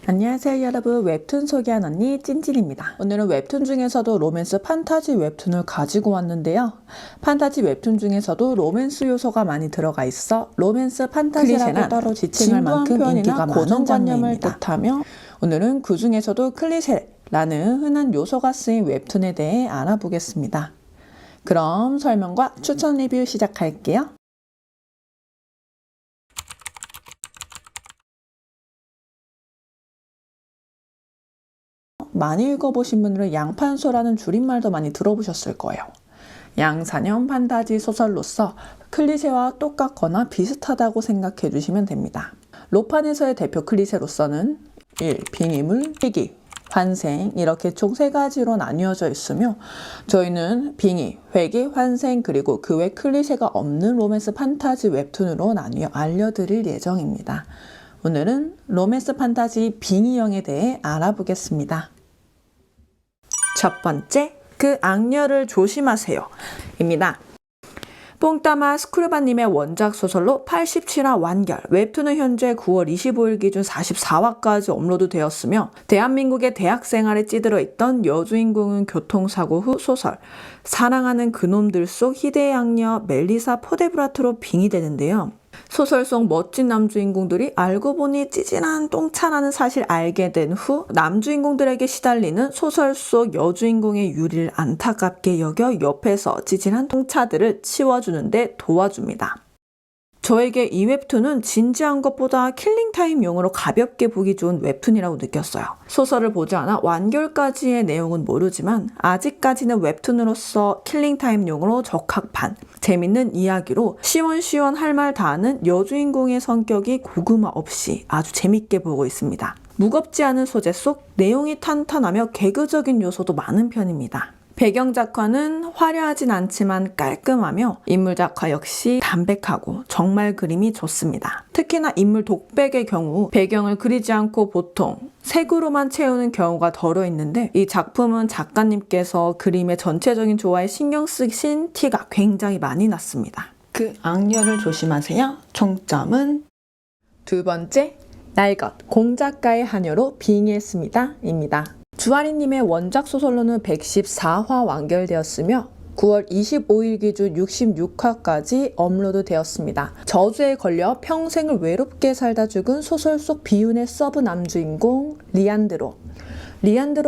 안녕하세요 여러분, 웹툰 소개한 언니 찐찐입니다. 오늘은 웹툰 중에서도 로맨스 판타지 웹툰을 가지고 왔는데요. 판타지 웹툰 중에서도 로맨스 요소가 많이 들어가 있어 로맨스 판타지라고 따로 지칭할 만큼 인기가 많은 장르입니다. 뜻하며 오늘은 그 중에서도 클리셰라는 흔한 요소가 쓰인 웹툰에 대해 알아보겠습니다. 그럼 설명과 추천 리뷰 시작할게요. 많이 읽어보신 분들은 양판소라는 줄임말도 많이 들어보셨을 거예요. 양산형 판타지 소설로서 클리셰와 똑같거나 비슷하다고 생각해 주시면 됩니다. 로판에서의 대표 클리셰로서는 1. 빙의물, 회귀, 환생 이렇게 총 3가지로 나뉘어져 있으며 저희는 빙의, 회귀, 환생 그리고 그 외 클리셰가 없는 로맨스 판타지 웹툰으로 나뉘어 알려드릴 예정입니다. 오늘은 로맨스 판타지 빙의형에 대해 알아보겠습니다. 첫 번째, 그 악녀를 조심하세요 입니다. 뽕따마 스크류바님의 원작 소설로 87화 완결, 웹툰은 현재 9월 25일 기준 44화까지 업로드 되었으며 대한민국의 대학생활에 찌들어 있던 여주인공은 교통사고 후 소설 사랑하는 그놈들 속 희대의 악녀 멜리사 포데브라트로 빙의되는데요. 소설 속 멋진 남주인공들이 알고 보니 찌질한 똥차라는 사실을 알게 된 후 남주인공들에게 시달리는 소설 속 여주인공의 유리를 안타깝게 여겨 옆에서 찌질한 똥차들을 치워주는데 도와줍니다. 저에게 이 웹툰은 진지한 것보다 킬링타임용으로 가볍게 보기 좋은 웹툰이라고 느꼈어요. 소설을 보지 않아 완결까지의 내용은 모르지만 아직까지는 웹툰으로서 킬링타임용으로 적합한 재밌는 이야기로 시원시원 할 말 다 하는 여주인공의 성격이 고구마 없이 아주 재밌게 보고 있습니다. 무겁지 않은 소재 속 내용이 탄탄하며 개그적인 요소도 많은 편입니다. 배경 작화는 화려하진 않지만 깔끔하며 인물 작화 역시 담백하고 정말 그림이 좋습니다. 특히나 인물 독백의 경우 배경을 그리지 않고 보통 색으로만 채우는 경우가 덜어 있는데 이 작품은 작가님께서 그림의 전체적인 조화에 신경 쓰신 티가 굉장히 많이 났습니다. 그 악녀를 조심하세요. 총점은 두 번째, 날것 공작가의 하녀로 빙의했습니다 입니다. 주아리님의 원작 소설로는 114화 완결되었으며 9월 25일 기준 66화까지 업로드 되었습니다. 저주에 걸려 평생을 외롭게 살다 죽은 소설 속 비운의 서브 남주인공 리안드로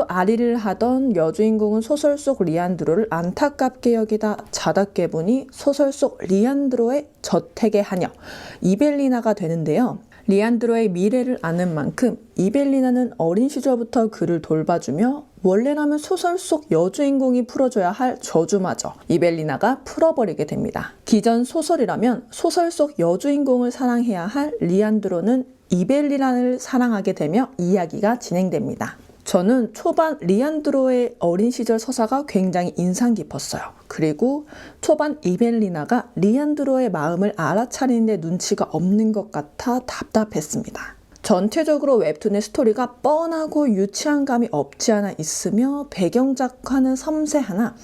아리를 하던 여주인공은 소설 속 리안드로를 안타깝게 여기다 자다 깨보니 소설 속 리안드로의 저택의 하녀 이벨리나가 되는데요. 리안드로의 미래를 아는 만큼 이벨리나는 어린 시절부터 그를 돌봐주며 원래라면 소설 속 여주인공이 풀어줘야 할 저주마저 이벨리나가 풀어버리게 됩니다. 기존 소설이라면 소설 속 여주인공을 사랑해야 할 리안드로는 이벨리나를 사랑하게 되며 이야기가 진행됩니다. 저는 초반 리안드로의 어린 시절 서사가 굉장히 인상 깊었어요. 그리고 초반 이벨리나가 리안드로의 마음을 알아차리는데 눈치가 없는 것 같아 답답했습니다. 전체적으로 웹툰의 스토리가 뻔하고 유치한 감이 없지 않아 있으며 배경 작화는 섬세하나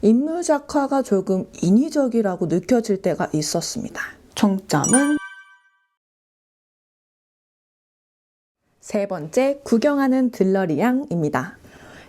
인물 작화가 조금 인위적이라고 느껴질 때가 있었습니다. 총점은 세 번째, 구경하는 들러리양입니다.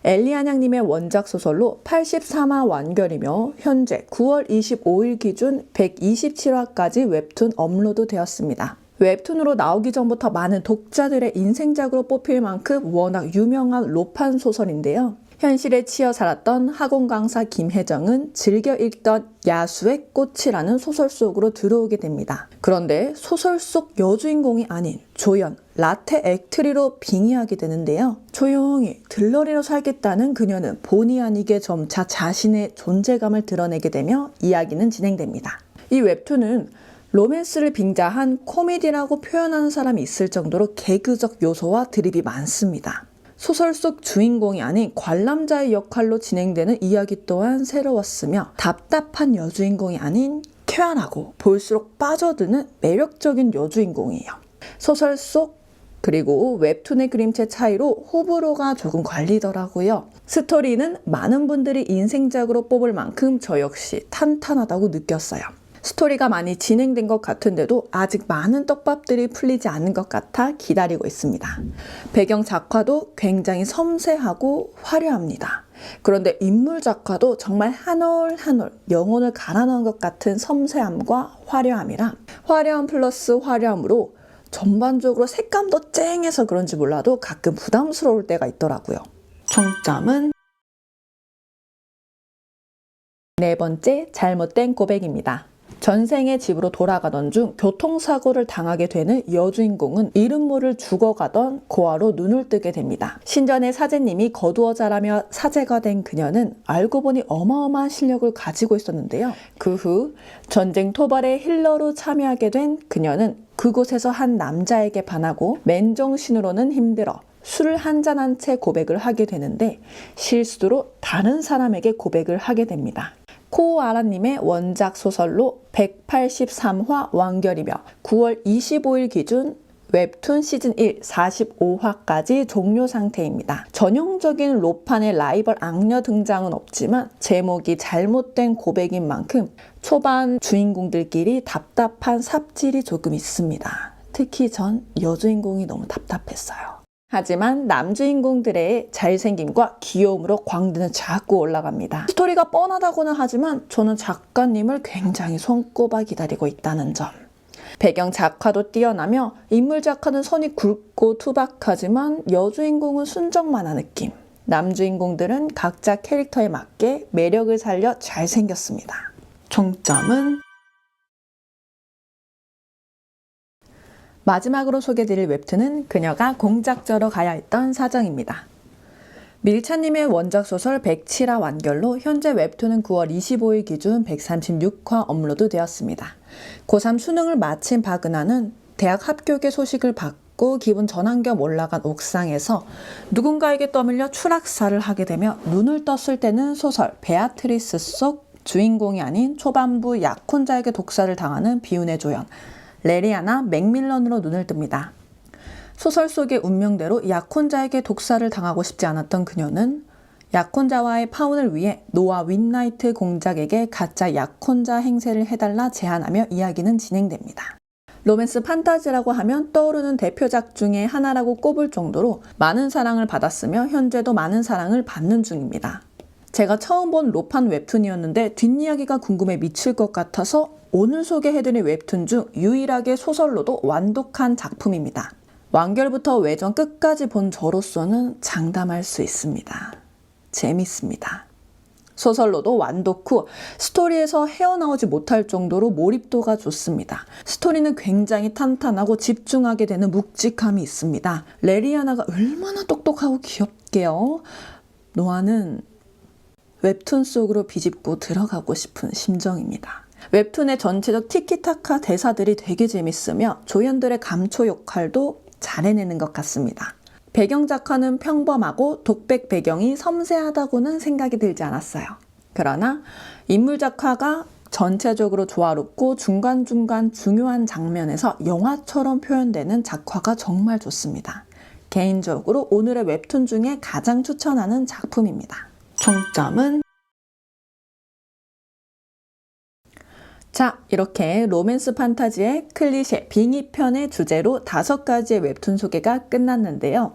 엘리안양님의 원작 소설로 83화 완결이며 현재 9월 25일 기준 127화까지 웹툰 업로드 되었습니다. 웹툰으로 나오기 전부터 많은 독자들의 인생작으로 뽑힐 만큼 워낙 유명한 로판 소설인데요. 현실에 치여 살았던 학원 강사 김혜정은 즐겨 읽던 야수의 꽃이라는 소설 속으로 들어오게 됩니다. 그런데 소설 속 여주인공이 아닌 조연, 라테 액트리로 빙의하게 되는데요. 조용히 들러리로 살겠다는 그녀는 본의 아니게 점차 자신의 존재감을 드러내게 되며 이야기는 진행됩니다. 이 웹툰은 로맨스를 빙자한 코미디라고 표현하는 사람이 있을 정도로 개그적 요소와 드립이 많습니다. 소설 속 주인공이 아닌 관람자의 역할로 진행되는 이야기 또한 새로웠으며 답답한 여주인공이 아닌 쾌활하고 볼수록 빠져드는 매력적인 여주인공이에요. 소설 속 그리고 웹툰의 그림체 차이로 호불호가 조금 갈리더라고요. 스토리는 많은 분들이 인생작으로 뽑을 만큼 저 역시 탄탄하다고 느꼈어요. 스토리가 많이 진행된 것 같은데도 아직 많은 떡밥들이 풀리지 않은 것 같아 기다리고 있습니다. 배경 작화도 굉장히 섬세하고 화려합니다. 그런데 인물 작화도 정말 한 올 한 올 영혼을 갈아 넣은 것 같은 섬세함과 화려함이라 화려함 플러스 화려함으로 전반적으로 색감도 쨍해서 그런지 몰라도 가끔 부담스러울 때가 있더라고요. 총점은 네 번째, 잘못된 고백입니다. 전생에 집으로 돌아가던 중 교통사고를 당하게 되는 여주인공은 이름 모를 죽어가던 고아로 눈을 뜨게 됩니다. 신전의 사제님이 거두어 자라며 사제가 된 그녀는 알고 보니 어마어마한 실력을 가지고 있었는데요. 그 후 전쟁 토벌의 힐러로 참여하게 된 그녀는 그곳에서 한 남자에게 반하고 맨정신으로는 힘들어 술을 한잔한 채 고백을 하게 되는데 실수로 다른 사람에게 고백을 하게 됩니다. 코아라님의 원작 소설로 183화 완결이며 9월 25일 기준 웹툰 시즌 1 45화까지 종료 상태입니다. 전형적인 로판의 라이벌 악녀 등장은 없지만 제목이 잘못된 고백인 만큼 초반 주인공들끼리 답답한 삽질이 조금 있습니다. 특히 전 여주인공이 너무 답답했어요. 하지만 남주인공들의 잘생김과 귀여움으로 광대는 자꾸 올라갑니다. 스토리가 뻔하다고는 하지만 저는 작가님을 굉장히 손꼽아 기다리고 있다는 점. 배경 작화도 뛰어나며 인물 작화는 선이 굵고 투박하지만 여주인공은 순정만화 느낌. 남주인공들은 각자 캐릭터에 맞게 매력을 살려 잘생겼습니다. 총점은 마지막으로 소개드릴 웹툰은 그녀가 공작저러 가야 했던 사정입니다. 밀차님의 원작 소설 107화 완결로 현재 웹툰은 9월 25일 기준 136화 업로드 되었습니다. 고3 수능을 마친 박은하는 대학 합격의 소식을 받고 기분 전환 겸 올라간 옥상에서 누군가에게 떠밀려 추락사를 하게 되며 눈을 떴을 때는 소설 베아트리스 속 주인공이 아닌 초반부 약혼자에게 독사를 당하는 비운의 조연 레리아나 맥밀런으로 눈을 뜹니다. 소설 속의 운명대로 약혼자에게 독사를 당하고 싶지 않았던 그녀는 약혼자와의 파혼을 위해 노아 윈나이트 공작에게 가짜 약혼자 행세를 해달라 제안하며 이야기는 진행됩니다. 로맨스 판타지라고 하면 떠오르는 대표작 중에 하나라고 꼽을 정도로 많은 사랑을 받았으며 현재도 많은 사랑을 받는 중입니다. 제가 처음 본 로판 웹툰이었는데 뒷이야기가 궁금해 미칠 것 같아서 오늘 소개해드릴 웹툰 중 유일하게 소설로도 완독한 작품입니다. 완결부터 외전 끝까지 본 저로서는 장담할 수 있습니다. 재밌습니다. 소설로도 완독 후 스토리에서 헤어나오지 못할 정도로 몰입도가 좋습니다. 스토리는 굉장히 탄탄하고 집중하게 되는 묵직함이 있습니다. 레리아나가 얼마나 똑똑하고 귀엽게요. 노아는 웹툰 속으로 비집고 들어가고 싶은 심정입니다. 웹툰의 전체적 티키타카 대사들이 되게 재밌으며 조연들의 감초 역할도 잘 해내는 것 같습니다. 배경 작화는 평범하고 독백 배경이 섬세하다고는 생각이 들지 않았어요. 그러나 인물 작화가 전체적으로 조화롭고 중간중간 중요한 장면에서 영화처럼 표현되는 작화가 정말 좋습니다. 개인적으로 오늘의 웹툰 중에 가장 추천하는 작품입니다. 총점은 자, 이렇게 로맨스 판타지의 클리셰 빙의편의 주제로 5가지의 웹툰 소개가 끝났는데요.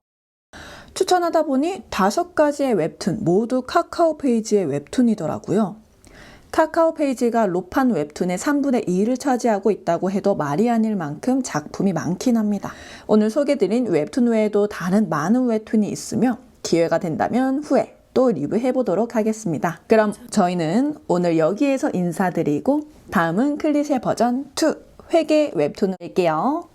추천하다 보니 5가지의 웹툰 모두 카카오 페이지의 웹툰이더라고요. 카카오 페이지가 로판 웹툰의 3분의 2를 차지하고 있다고 해도 말이 아닐 만큼 작품이 많긴 합니다. 오늘 소개드린 웹툰 외에도 다른 많은 웹툰이 있으며 기회가 된다면 후에 또 리뷰해보도록 하겠습니다. 그럼 저희는 오늘 여기에서 인사드리고 다음은 클리셰 버전 2 회계 웹툰을 볼게요.